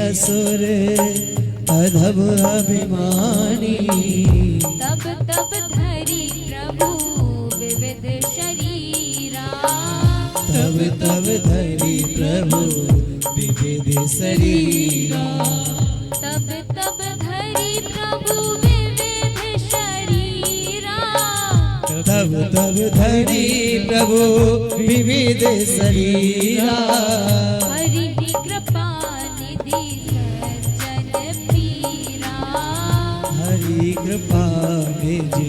असुर अधम अभिमानी। तब तब धरी प्रभु विविध शरीरा। तब तब धरी प्रभु विविध शरीरा। तब तब धरी प्रभु विविध शरीरा। तब तब धरी प्रभु विविध शरीरा। हरि कृपा निधि सज्जन पीरा। हरि कृपा निधि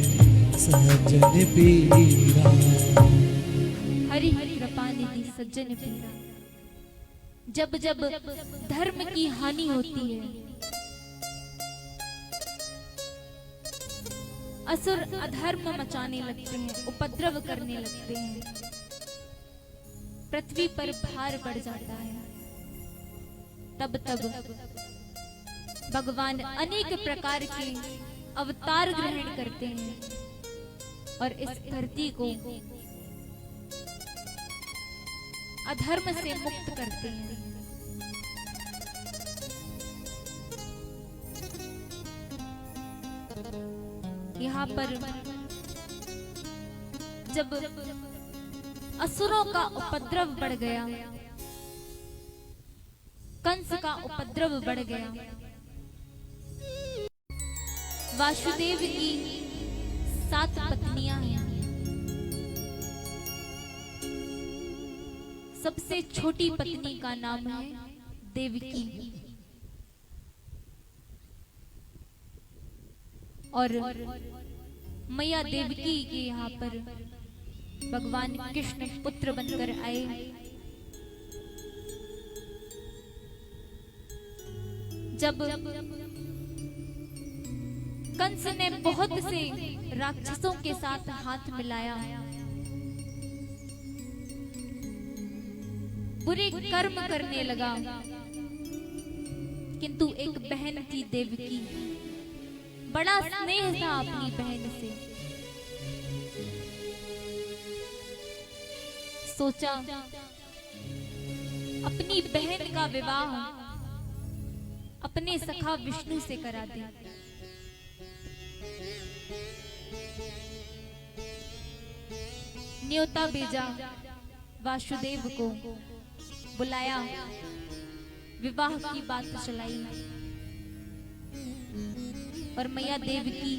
सज्जन पीरा। हरि कृपा निधि सज्जन पीरा। जब जब धर्म की हानि होती है, असुर अधर्म मचाने लगते हैं, उपद्रव करने लगते हैं, पृथ्वी पर भार बढ़ जाता है, तब तब भगवान अनेक प्रकार के अवतार ग्रहण करते हैं और इस धरती को अधर्म से मुक्त करते हैं। यहाँ पर जब असुरों का उपद्रव बढ़ गया, कंस का उपद्रव बढ़ गया, वासुदेव की 7 पत्नियां हैं। सबसे छोटी पत्नी का नाम है देवकी और मैया देवकी के यहाँ पर भगवान कृष्ण पुत्र बनकर आए। जब कंस ने बहुत से राक्षसों के साथ हाथ मिलाया, बुरे कर्म करने लगा, किंतु एक बहन थी देवकी, बड़ा स्नेह था अपनी बहन से। सोचा अपनी बहन का विवाह अपने सखा विष्णु से करा दे। न्योता भेजा, वासुदेव को बुलाया, विवाह की बात चलाई और मैया देवकी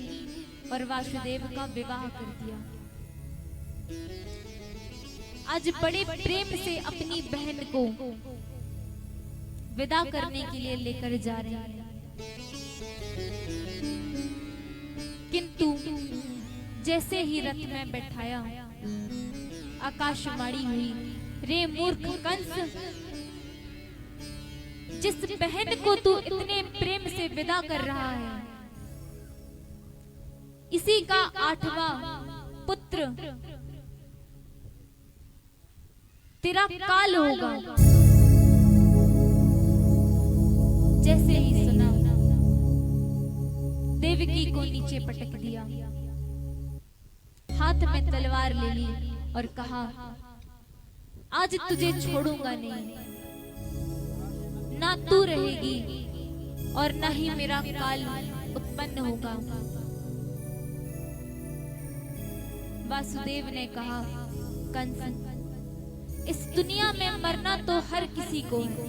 और वासुदेव का विवाह कर दिया। आज बड़े प्रेम से अपनी बहन को विदा करने के लिए लेकर जा रहे हैं, किंतु जैसे ही रथ में बैठाया, आकाशवाणी हुई, रे मूर्ख कंस, जिस बहन को तू इतने प्रेम से विदा कर रहा है, इसी का 8वां पुत्र तेरा काल होगा। जैसे ही सुना, देवकी को नीचे पटक दिया, हाथ में तलवार ले ली और कहा, आज तुझे छोड़ूंगा नहीं, ना तू रहेगी और ना ही मेरा काल उत्पन्न होगा। वासुदेव ने कहा, कंस, इस दुनिया में मरना तो हर किसी को है,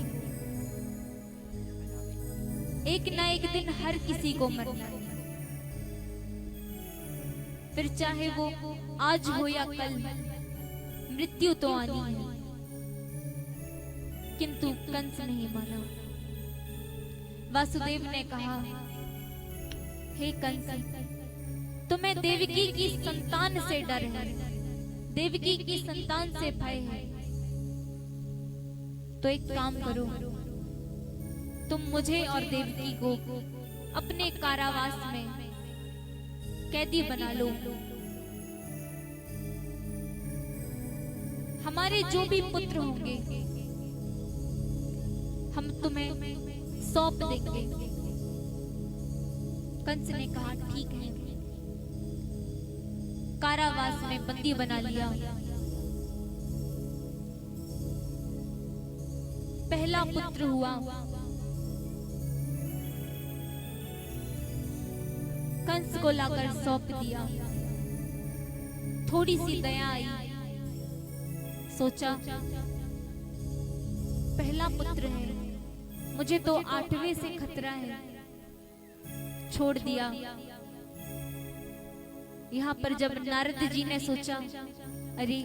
एक ना एक दिन हर किसी को मरना है, फिर चाहे वो आज हो या कल, मृत्यु तो आनी है। किंतु कंस नहीं माना। वासुदेव ने कहा, हे कंस, तुम्हें देवकी की संतान से डर है, देवकी की संतान से भय है, तो एक काम करो, तुम मुझे और देवकी को अपने कारावास में कैदी बना लो। हमारे जो भी पुत्र होंगे हम तुम्हें सौंप देंगे। कंस ने कहा, ठीक है। कारावास में बंदी बना लिया। पहला पुत्र हुआ कंस को लाकर सौंप दिया। थोड़ी सी दया आई, सोचा पहला पुत्र है, मुझे तो 8वें से खतरा है, छोड़ दिया। यहाँ पर जब नारद जी ने सोचा, अरे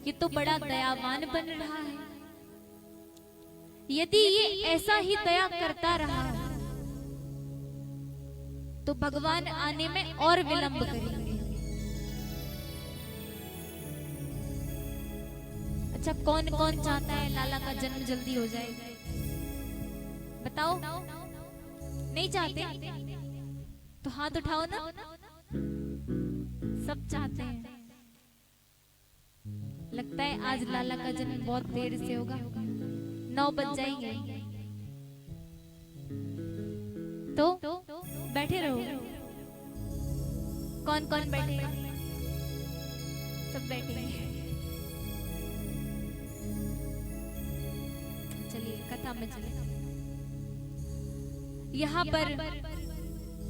ये तो बड़ा दयावान बन रहा है, यदि ये ऐसा ही दया करता रहा तो भगवान आने में और विलंब करेंगे। अच्छा, कौन कौन चाहता है लाला का जन्म जल्दी हो जाए? बताओ, नहीं चाहते तो हाथ उठाओ ना। सब चाहते हैं। लगता है आज लाला का जन्म बहुत देर से होगा, 9 बज जाएंगे। तो बैठे रहो। कौन कौन बैठे? सब बैठे हैं। चलिए कथा में चले। यहाँ पर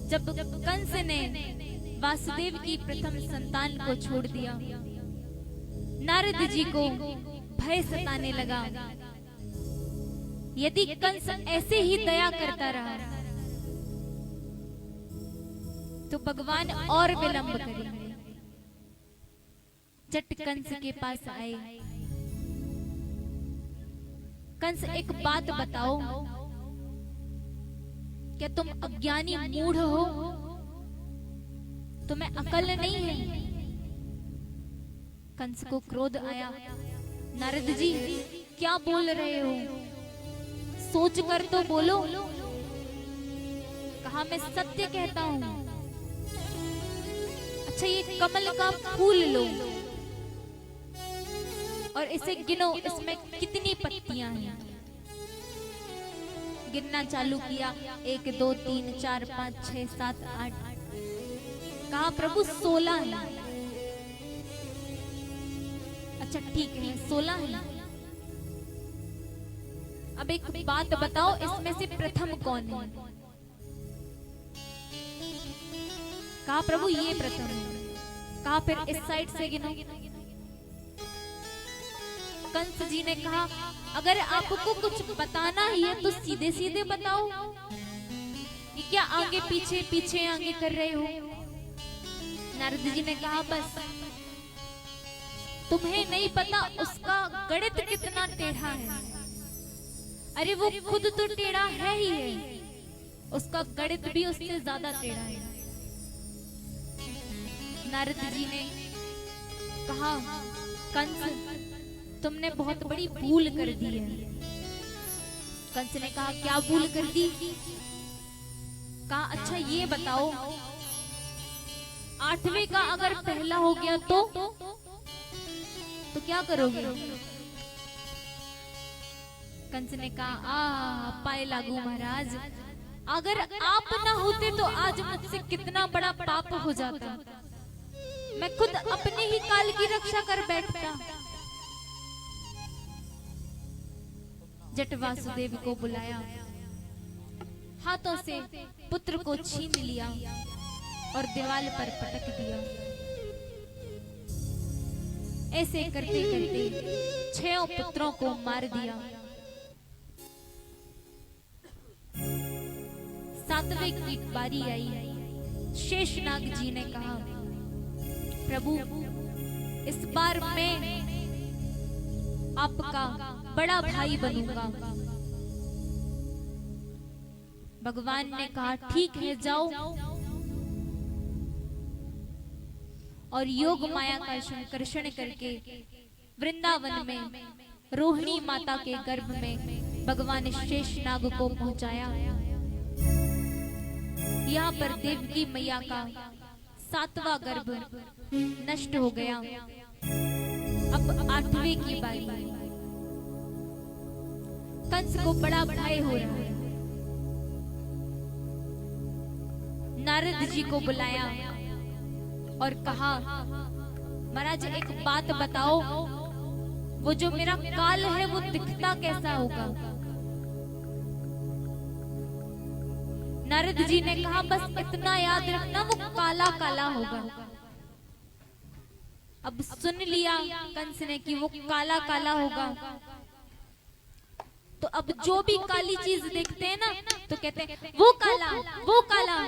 जब कंस ने वासुदेव की प्रथम संतान को छोड़ दिया, नारद जी को भय सताने लगा। यदि कंस ऐसे ही दया करता रहा तो भगवान और विलंब करेंगे। झट कंस के पास आए। कंस, एक बात बताओ, क्या तुम अज्ञानी मूढ़ हो? तुम्हें अकल नहीं है? कंस को क्रोध आया। नारद जी क्या बोल रहे हो? सोच कर तो बोलो। कहा, मैं सत्य कहता हूं। अच्छा, ये कमल का फूल लो और इसे गिनो, इसमें कितनी पत्तियां हैं। गिनना चालू किया, 1 2 3 4 5 6 7 8। कहा, प्रभु 16 है। अच्छा ठीक है, 16 है। अब एक बात बताओ, इसमें से प्रथम कौन है? कहा, प्रभु ये प्रथम है। कहा, फिर इस साइड से गिनो। कंस जी ने कहा, अगर आपको कुछ बताना ही है तो सीधे सीधे बताओ, ये क्या आगे पीछे पीछे आगे कर रहे हो? नारद जी ने कहा, बस तुम्हें नहीं पता उसका गणित कितना टेढ़ा है। अरे वो खुद तो टेढ़ा है ही है, उसका गणित भी उससे ज्यादा टेढ़ा है। नारद जी ने कहा, कंस तुमने बहुत बड़ी भूल कर दी है। कंस ने कहा, क्या भूल कर दी? कहा, अच्छा ये बताओ, 8वें का अगर पहला हो गया तो क्या करोगे? कंस ने कहा, पाए लागू महाराज, अगर आप ना होते तो आज मुझसे कितना बड़ा पाप हो जाता। मैं खुद अपने ही काल की रक्षा कर बैठता। जट वासुदेव को बुलाया, हाथों से पुत्र को छीन लिया और दीवार पर पटक दिया। ऐसे करते करते 6 पुत्रों को मार दिया। 7वें की बारी आई। शेषनाग जी ने कहा, प्रभु इस बार मैं आपका बड़ा भाई बनूंगा। भगवान ने कहा, ठीक है, जाओ और योग माया का संकर्षण करके वृंदावन में रोहिणी माता के गर्भ में भगवान शेषनाग को पहुंचाया। यहाँ पर देवकी मैया का 7वां गर्भ नष्ट हो गया। अब 8वें की बारी। कंस को बड़ा भय हो रहा है। नारद जी को बुलाया और कहा, महाराज एक बात बताओ, वो जो मेरा काल है वो दिखता कैसा होगा? नारद जी ने कहा बस इतना याद रखना, वो काला काला होगा। अब सुन लिया कंस ने कि वो काला काला होगा, तो अब जो भी काली चीज देखते हैं ना तो कहते हैं वो काला, वो काला।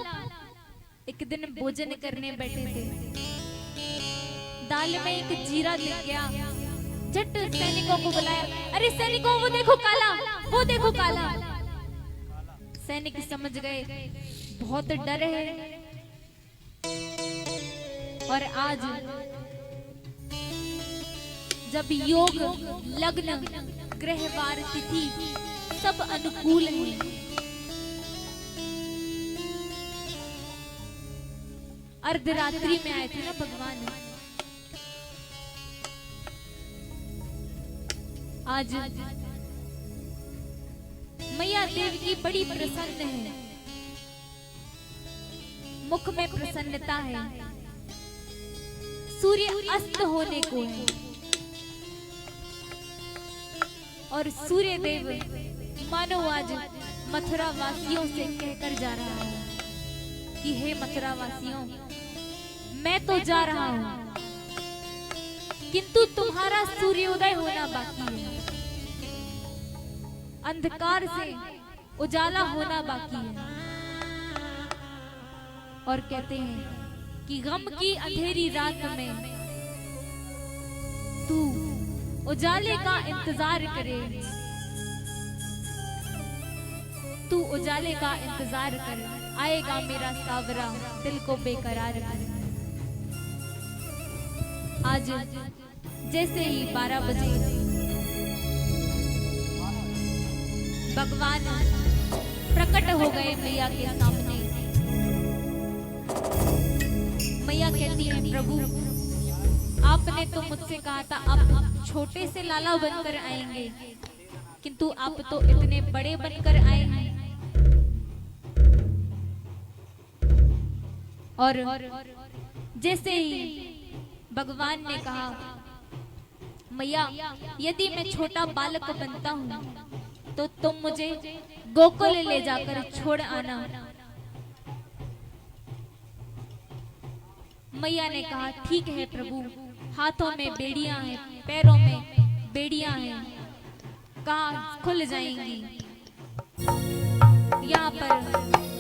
एक दिन भोजन करने बैठे थे, दाल में एक जीरा दिख गया, झट सैनिकों को बुलाया, अरे सैनिकों वो देखो काला, वो देखो काला। सैनिक समझ गए बहुत डर है। और आज जब योग लग्न ग्रहवार तिथि सब अनुकूल है, अर्धरात्रि में आए थे ना भगवान, आज मैया देवी बड़ी प्रसन्न है, मुख में प्रसन्नता है। सूर्य अस्त होने को है और सूर्य देव मानो आज मथुरा वासियों से कहकर जा रहा है कि हे मथुरा वासियों, मैं तो जा रहा हूं, किंतु तुम्हारा सूर्योदय होना बाकी है, अंधकार से उजाला होना बाकी है। और कहते हैं कि गम की अंधेरी रात में तू उजाले का इंतजार करे, तू उजाले का इंतजार कर, आएगा मेरा सावरा दिल को बेकरार कर। आज जैसे ही 12 बजे भगवान प्रकट हो गए मैया के सामने, मैया कहती है प्रभु आपने तो मुझसे कहा था आप छोटे से लाला बनकर आएंगे, किंतु आप तो इतने बड़े बनकर आए हैं। और जैसे ही भगवान ने कहा मैया यदि मैं छोटा बालक बनता हूँ तो तुम मुझे गोकुल ले जाकर छोड़ आना। मैया ने कहा ठीक है प्रभु, हाथों में बेड़ियां हैं, पैरों में बेड़ियां हैं, कहाँ खुल जाएंगी। यहाँ पर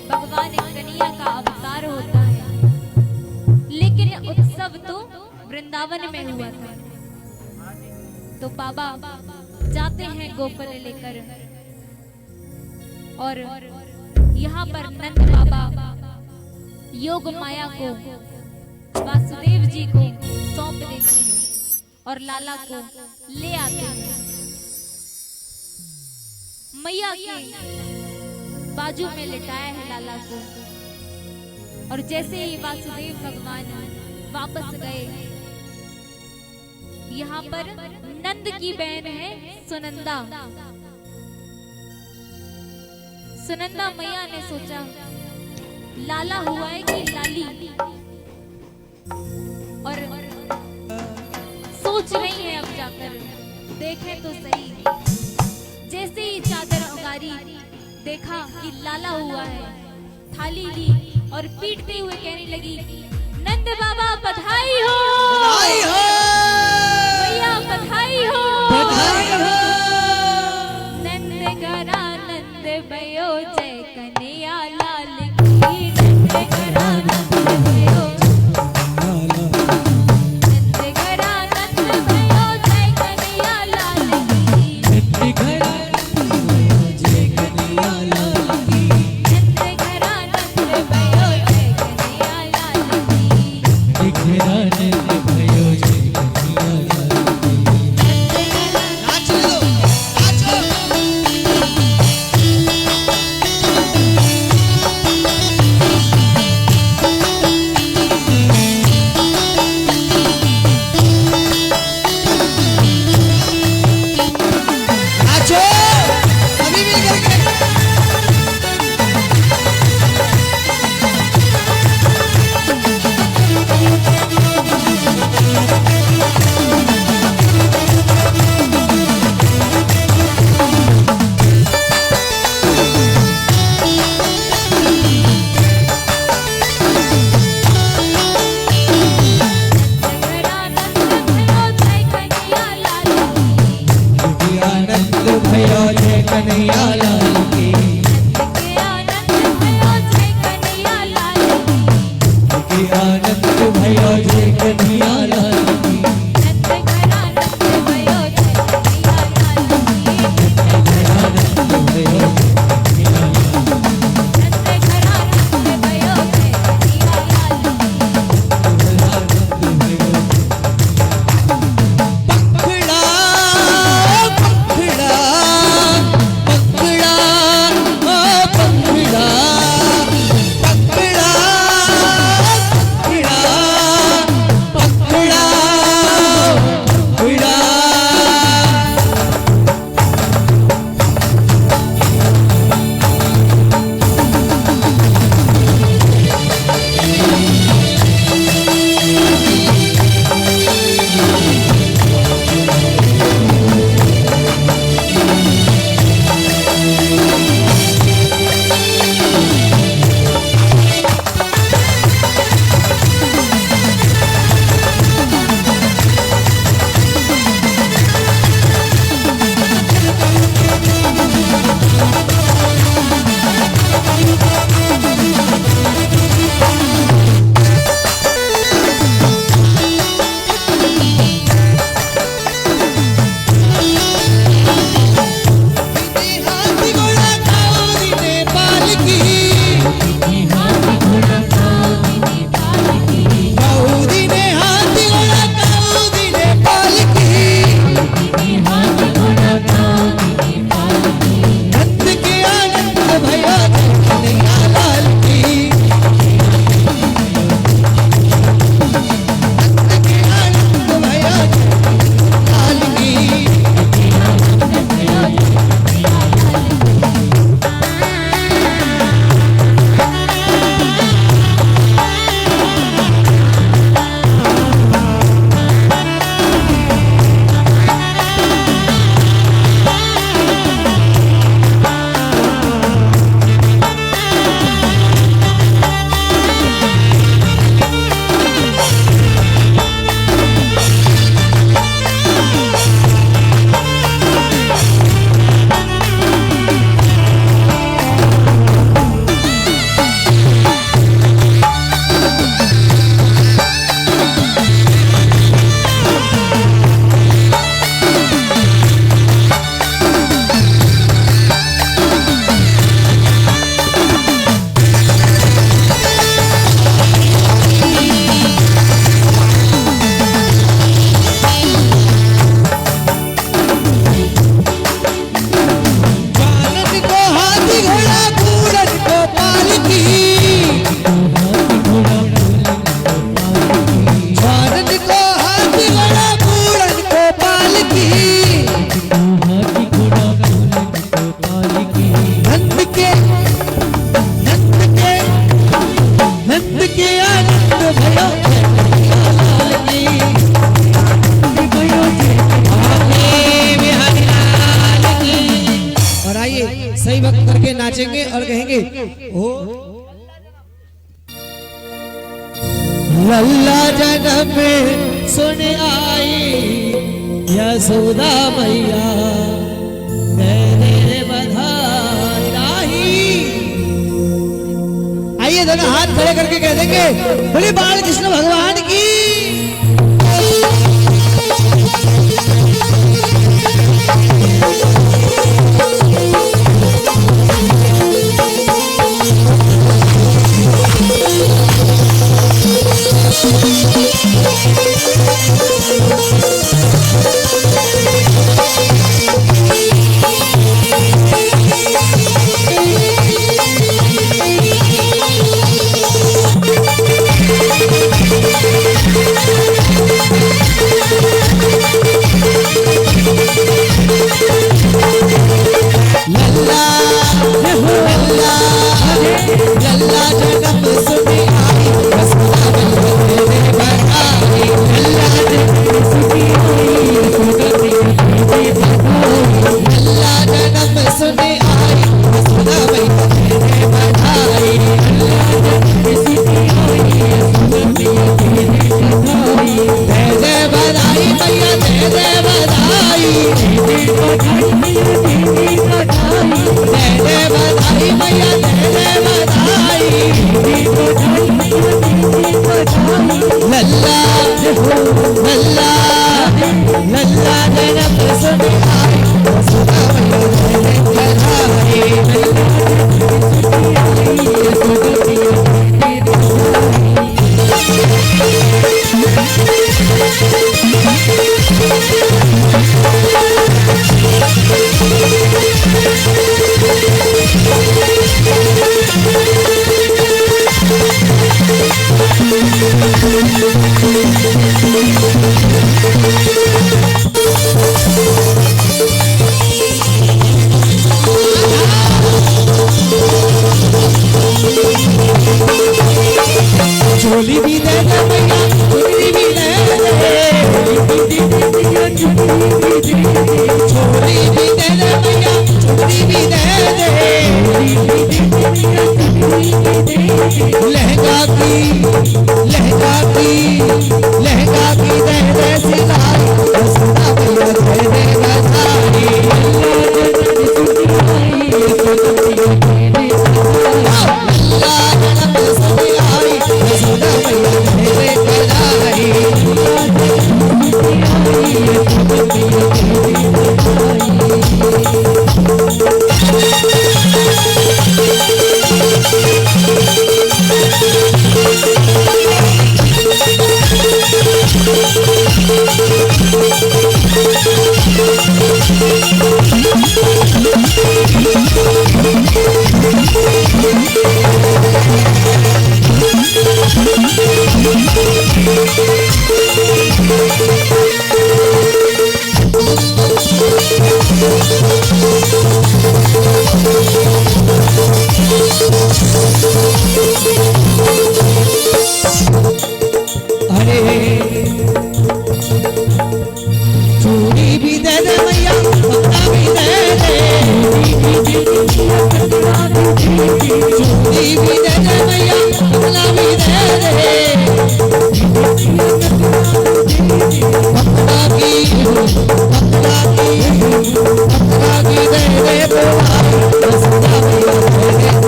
भगवान कन्हैया का अवतार होता है, लेकिन उत्सव तो वृंदावन में हुआ था। तो बाबा जाते हैं गोकुल लेकर, और यहाँ पर नंद बाबा योग माया को वासुदेव जी को सौंप देते हैं और लाला को ले आते हैं। मैया के बाजू में लिटाया है लाला को, और जैसे ही वासुदेव भगवान वापस गए, यहाँ पर नंद की बहन है सुनंदा। सुनंदा मैया ने सोचा लाला हुआ है कि लाली, और सोच रही है अब जाकर देखें तो सही। जैसे ही चादर उगारी, देखा कि लाला हुआ है, थाली ली और पीटते हुए कहने लगी नंद बाबा बधाई हो, बधाई हो, मैया बधाई हो, बधाई हो। नंद घरा नंद भयो जय कन्हैया लाल की, नंद घरा नंद भयो, नंद घरा नंद भयो जय कन्हैया लाल की, नंद घरा जय कन्हैया लाल की, नंद घरा नंद भयो जय कन्हैया लाल की, नंद घरा नंद भयो जय भयो जय कन्हैया लाल की। नंद घरा नंद भयो जय कन्हैया लाल की। नंद घरा नंद भयो नंद घरा नंद भयो जय कन्हैया लाल की। पखड़ा पखड़ा पखड़ा ओ पखड़ा पखड़ा पखड़ा पखड़ा हाथी घोड़ा काउरी नेपाल की। काउरी ने हाथी घोड़ा काउरी नेपाल की। नंद के आनंद भयो जय कन्हैया लाल की। नंद के आनंद भयो जय लाल की। जानन को हाथी घोड़ा पूरन को पालकी। जानन को हाथी घोड़ा पूरन को पालकी। नंद के नंद के आनंद भयो जय कन्हैया लाल की। भयो जय बिहारी लाल की। और आइए सही वक्त करके नाचेंगे और कहेंगे ओ लल्ला जन्म सुन आई यशोदा मैया तेरे बधाई राही। आइए दोनों हाथ खड़े करके कह देंगे बोले बाल कृष्ण भगवान की। लल्ला लल्ला लल्ला जनम सुन आई यशोदा मैया जय जयकारे झोली भी दे दे मैया झोली भी दे दे झोली भी दे दे मैया झोली भी दे दे लहंगा की दे दे सिलाई यशोदा मैया जय जय जयकारे चूड़ी भी दे दे मैया पत्ता भी दे दे चूड़ी भी दे दे मैया पत्ता भी दे दे पत्ता की दे दे बोला यशोदा मैया जय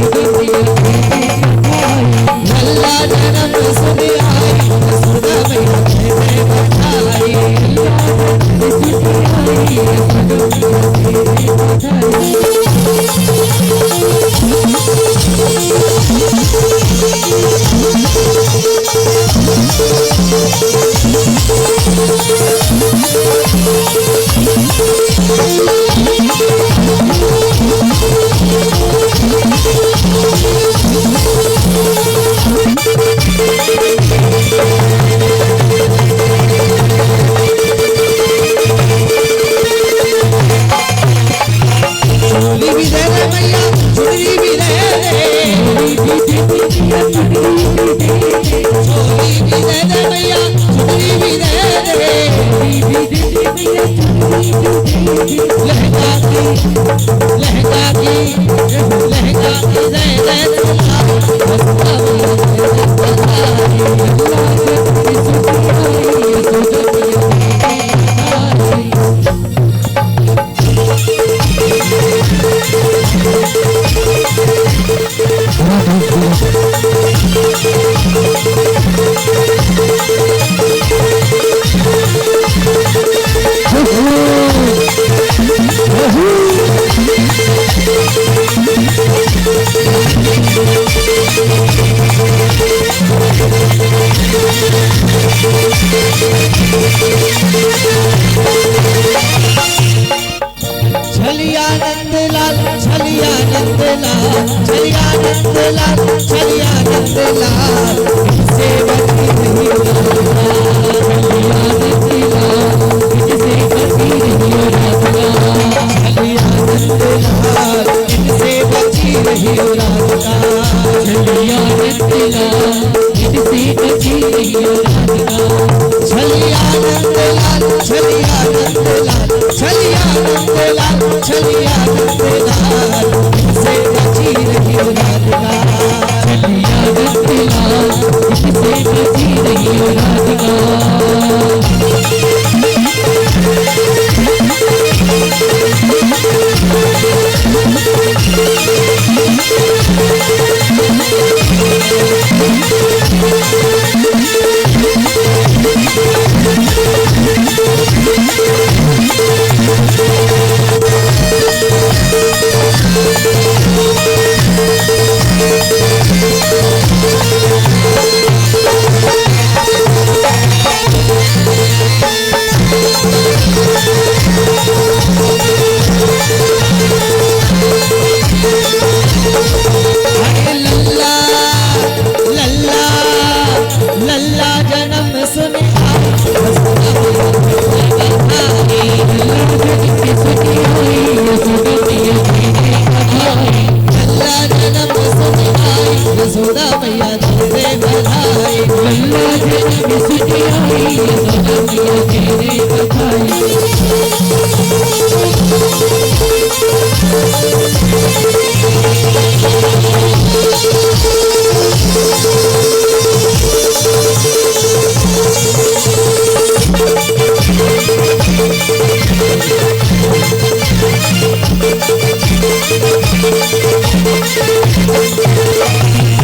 जय जयकारे लल्ला जनम सुन आई यशोदा मैया जय जय चोली भी दे दे मैया चुनरी भी दे दे चोली भी दे दे मैया चुनरी भी दे दे लहंगा की दे दे छलिया नंदलाल छलिया नंदलाल छलिया नंदलाल छलिया नंदलाल से बची नहीं छलिया नंदलाल से बची नहीं छलिया नंदलाल से बची नहीं राधिका छलिया नंदलाल से बची नहीं राधिका छलिया नंदलाल छलिया नंदलाल छलिया नंदलाल छलिया नंदलाल से बची रही राधिका छलिया नंदलाल से बची रही राधिका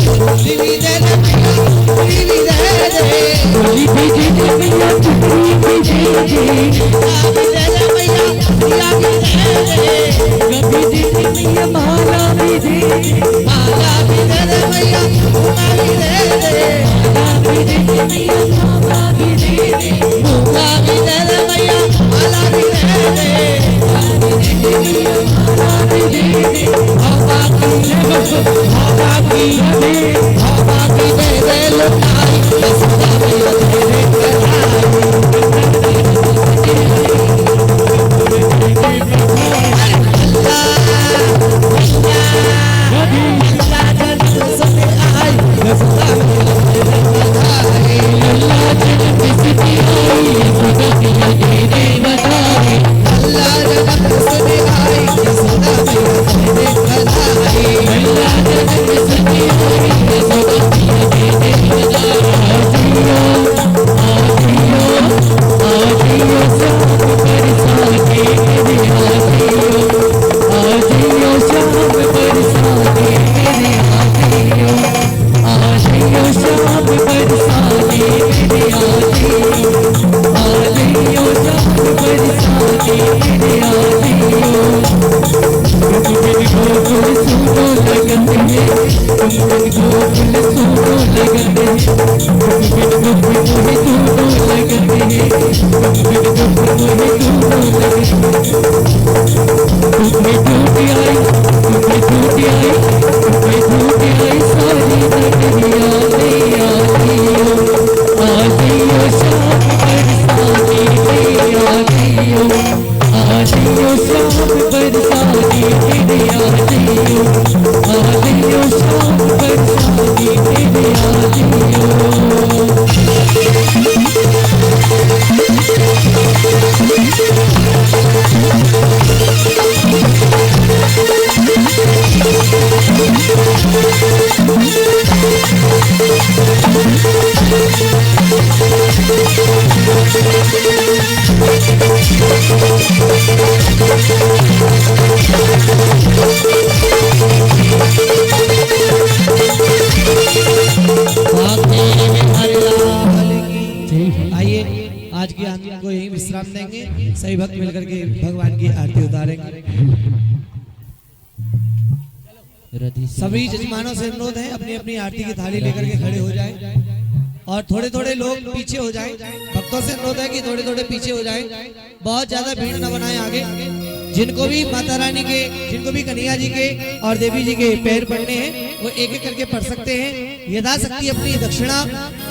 चुनरी भी दे दे मैया, चुनरी भी दे दे। चुनरी भी दे दे मैया, चुनरी भी दे दे। माला भी दे दे मैया, माला भी दे दे। कभी दे दे मैया, माला भी दे दे। माला भी दे दे मैया, माला भी दे दे। माला भी दे दे मैया, माला भी दे दे। माला भी दे दे मैया, माला भी दे दे। माला भी दे दे। बाबा की दे दे लुटाई, यशोदा मैया तेरे आज की आनंद को यही विश्राम देंगे। सही भक्त मिलकर के भगवान की आरती उतारेंगे। सभी जजमानों से अनुरोध है अपनी अपनी आरती की थाली लेकर के खड़े हो जाएं और थोड़े थोड़े लोग पीछे हो जाएं। भक्तों से अनुरोध है कि थोड़े थोड़े पीछे हो जाएं, बहुत ज्यादा भीड़ न बनाएं आगे। जिनको भी माता रानी के, जिनको भी कन्हैया जी के और देवी जी के पैर पड़ने हैं वो एक एक करके पढ़ सकते हैं। यथाशक्ति अपनी दक्षिणा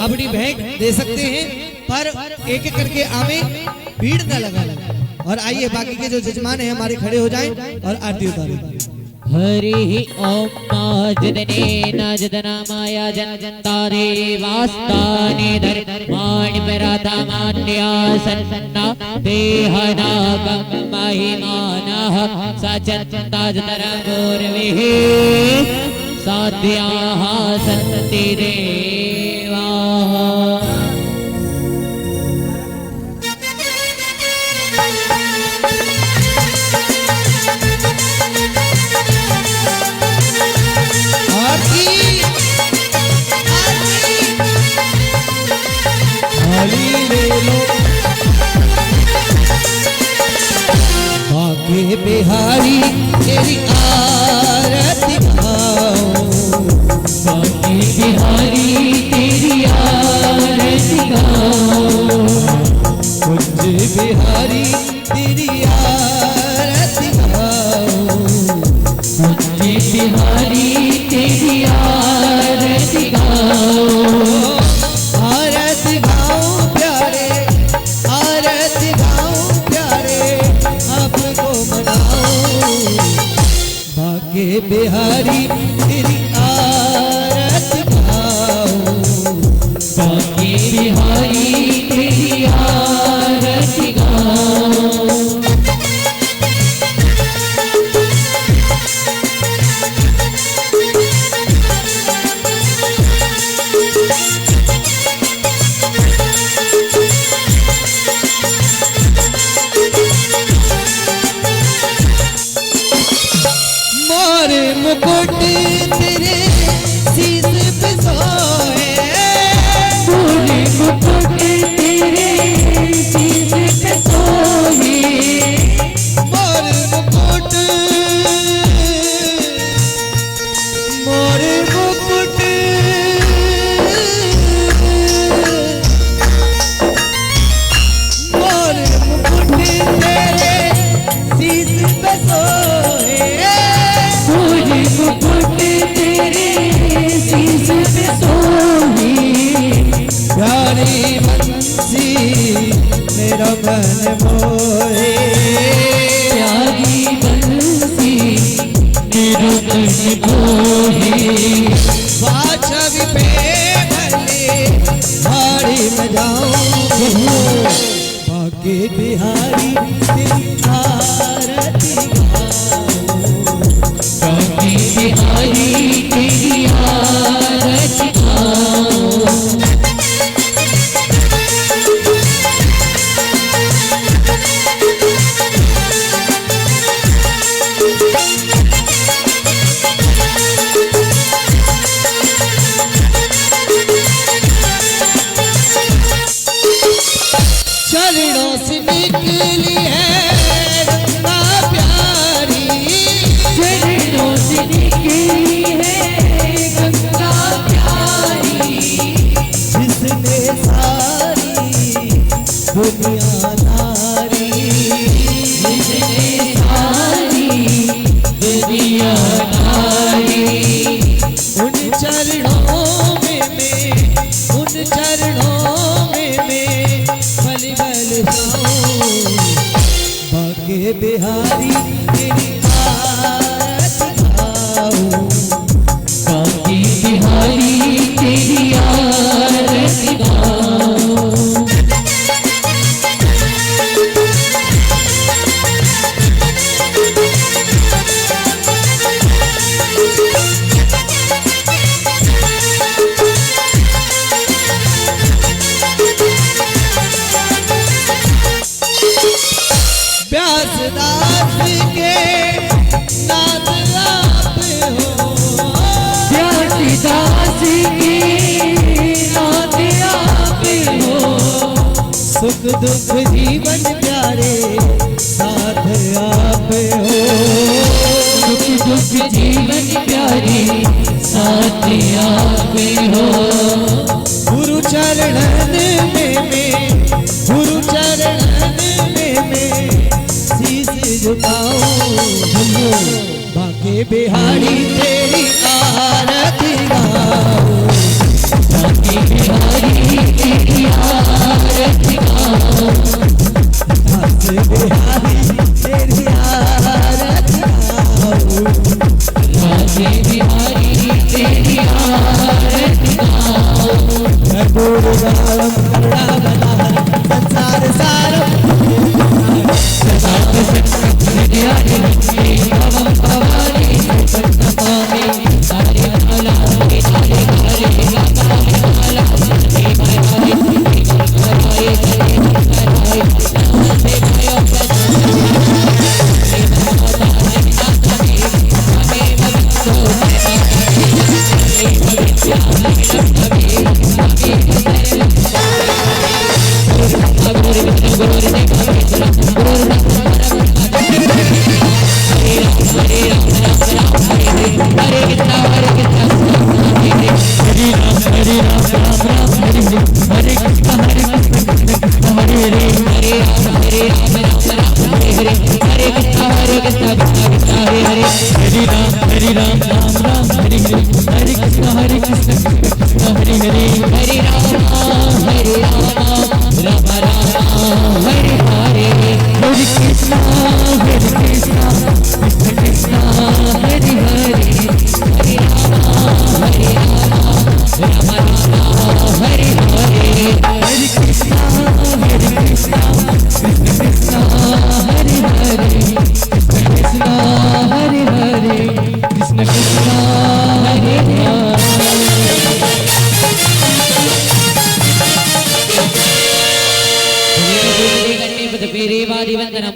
अपनी भेंट दे सकते हैं, पर एक एक करके आवे, भीड़ न लगा। और आइए बाकी के जो जजमान है हमारे खड़े हो जाएं और आरती उतारें। हरि ओम नाजदने नाजदना माया जनजंतारे वास्ताने धर्माणि पराता मान्या सन्ना देहना महिमानः सचन्ताजतरगोर्विः साध्याः सन्ति देवाः। बाके बिहारी तेरी आरती गाओ, बाके बिहारी तेरी आरती गाओ, कुंज बिहारी तेरी आरती गाओ, कुंज बिहारी तेरी आरती गाओ। आरती गाओ प्यारे, आरती गाओ प्यारे, आपको मनाओ। बाके बिहारी तेरी आरती गाओ, बाके बिहारी तेरी आरती गाओ। मोरे मुकुट तेरी है बादशाह भी पे भले हाड़ी बजाऊं बाके बिहारी तेरी आरती बाके बिहारी तेरी आरती चरणों से निकली है गंगा प्यारी चरणों से निकली है गंगा प्यारी जिसने सारी दुनिया नारी जिसने सारी दुनिया नारी उन चरणों में मैं उन चरणों में मैं बल बल जाऊं बाके बिहारी तेरी आरती गाऊं बाके बिहारी तेरी आरती गाऊं व्यासदास के नाथ आप हो व्यासदास के नाथ आप हो सुख दुख जीवन प्यारे साथ आप हो सुख दुख जीवन प्यारे साथ आप हो गुरु चरणन में मैं गुरु चरणन में मैं शीश झुकाऊं बाके बिहारी तेरी आरती गाऊं बाके बिहारी तेरी आरती गाऊं बाके बिहारी तेरी आरती गाऊं बाके बिहारी तेरी आरती गाऊं कर्पूर गावम करुणावतारम संसार सारम सदा हृदय हरि भवम भवानी संतपामि हरे भला हरे हरे हरे रामा भला हरे हरे हरे हरे नमस्ते भयो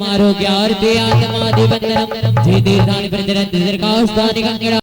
आरोग्यार्थे आत्मादिवन्दनं जय देवदानि प्रजनन्ति दीर्घायुष्मानि गङ्गेण